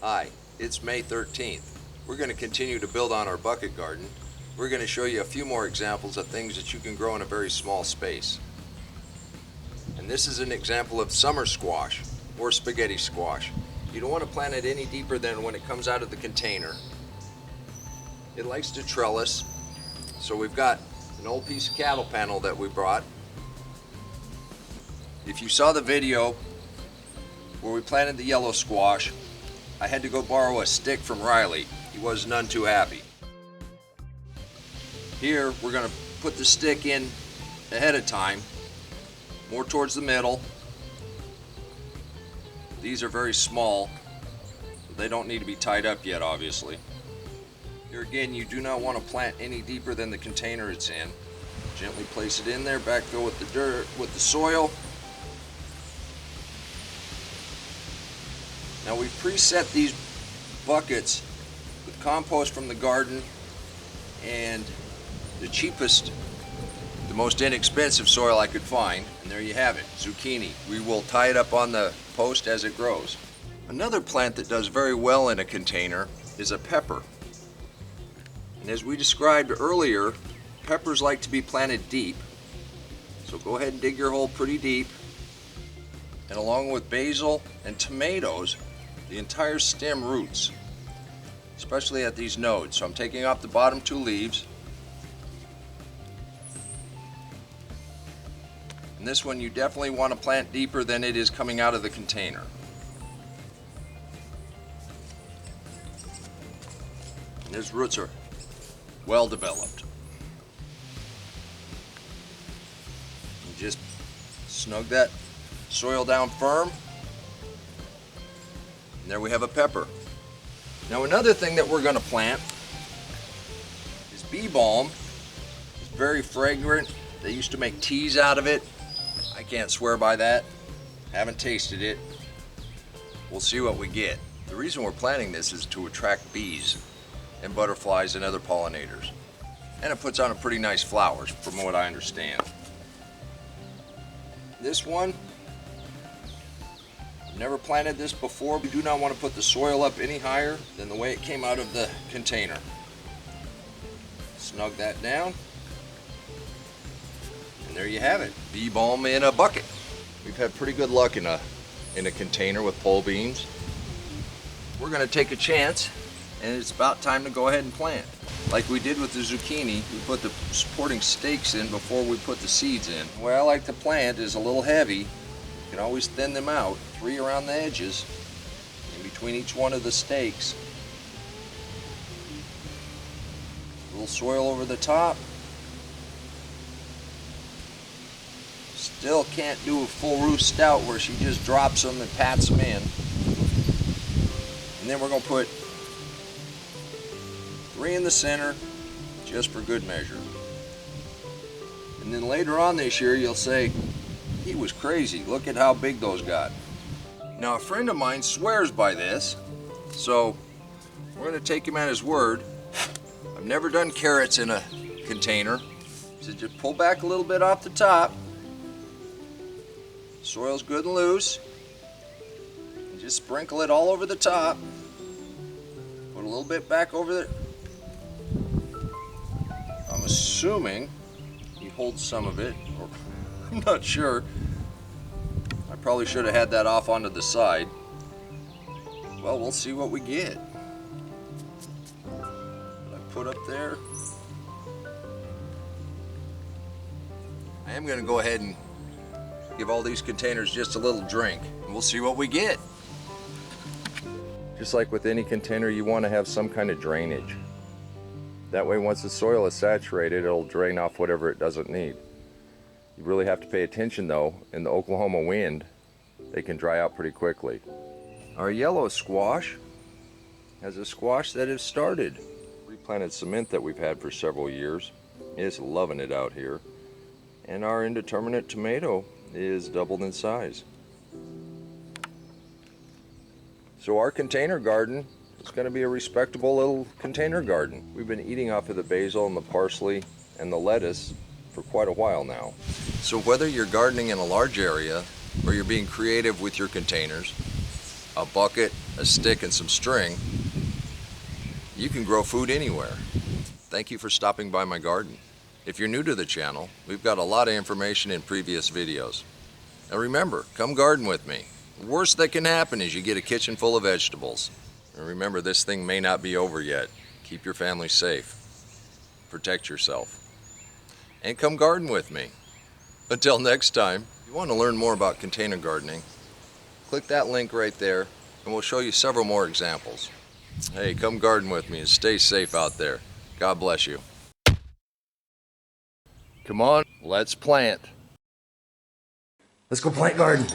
Hi, it's May 13th. We're going to continue to build on our bucket garden. We're going to show you a few more examples of things that you can grow in a very small space. And this is an example of summer squash or spaghetti squash. You don't want to plant it any deeper than when it comes out of the container. It likes to trellis, so we've got an old piece of cattle panel that we brought. If you saw the video where we planted the yellow squash, I had to go borrow a stick from Riley. He was none too happy. Here we're going to put the stick in ahead of time, more towards the middle. These are very small, so they don't need to be tied up yet, obviously. Here again, you do not want to plant any deeper than the container it's in. Gently place it in there, backfill with the dirt, with the soil. Now we've preset these buckets with compost from the garden and the cheapest, the most inexpensive soil I could find, and there you have it, zucchini. We will tie it up on the post as it grows. Another plant that does very well in a container is a pepper. And as we described earlier, peppers like to be planted deep. So go ahead and dig your hole pretty deep. And along with basil and tomatoes, the entire stem roots, especially at these nodes. So I'm taking off the bottom two leaves. And this one you definitely want to plant deeper than it is coming out of the container. And his roots are well developed. You just snug that soil down firm. And there we have a pepper. Now another thing that we're going to plant is Bee Balm. It's very fragrant. They used to make teas out of it. I can't swear by that. Haven't tasted it. We'll see what we get. The reason we're planting this is to attract bees and butterflies and other pollinators. And it puts on a pretty nice flowers from what I understand. This one, never planted this before. We do not want to put the soil up any higher than the way it came out of the container. Snug that down. And there you have it. Bee balm in a bucket. We've had pretty good luck in a container with pole beans. We're going to take a chance, and it's about time to go ahead and plant. Like we did with the zucchini, we put the supporting stakes in before we put the seeds in. The way I like to plant is a little heavy. You can always thin them out, 3 around the edges, in between each one of the stakes. A little soil over the top. Still can't do a full roof stout where she just drops them and pats them in. And then we're going to put 3 in the center, just for good measure. And then later on this year, you'll say, he was crazy. Look at how big those got. Now, a friend of mine swears by this, so we're going to take him at his word. I've never done carrots in a container. So just pull back a little bit off the top. Soil's good and loose. And just sprinkle it all over the top. Put a little bit back over there. I'm assuming he holds some of it, or I'm not sure. I probably should have had that off onto the side. Well, we'll see what we get. What I put up there. I am going to go ahead and give all these containers just a little drink, and we'll see what we get. Just like with any container, you want to have some kind of drainage. That way, once the soil is saturated, it'll drain off whatever it doesn't need. You really have to pay attention though. In the Oklahoma wind, they can dry out pretty quickly. Our yellow squash has a squash that has started. Replanted cement that we've had for several years is loving it out here. And our indeterminate tomato is doubled in size. So our container garden is going to be a respectable little container garden. We've been eating off of the basil and the parsley and the lettuce for quite a while now. So whether you're gardening in a large area or you're being creative with your containers, a bucket, a stick, and some string, you can grow food anywhere. Thank you for stopping by my garden. If you're new to the channel, we've got a lot of information in previous videos. Now remember, come garden with me. The worst that can happen is you get a kitchen full of vegetables. And remember, this thing may not be over yet. Keep your family safe. Protect yourself. And come garden with me. Until next time, if you want to learn more about container gardening, click that link right there and we'll show you several more examples. Hey, come garden with me and stay safe out there. God bless you. Come on, let's plant. Let's go plant garden.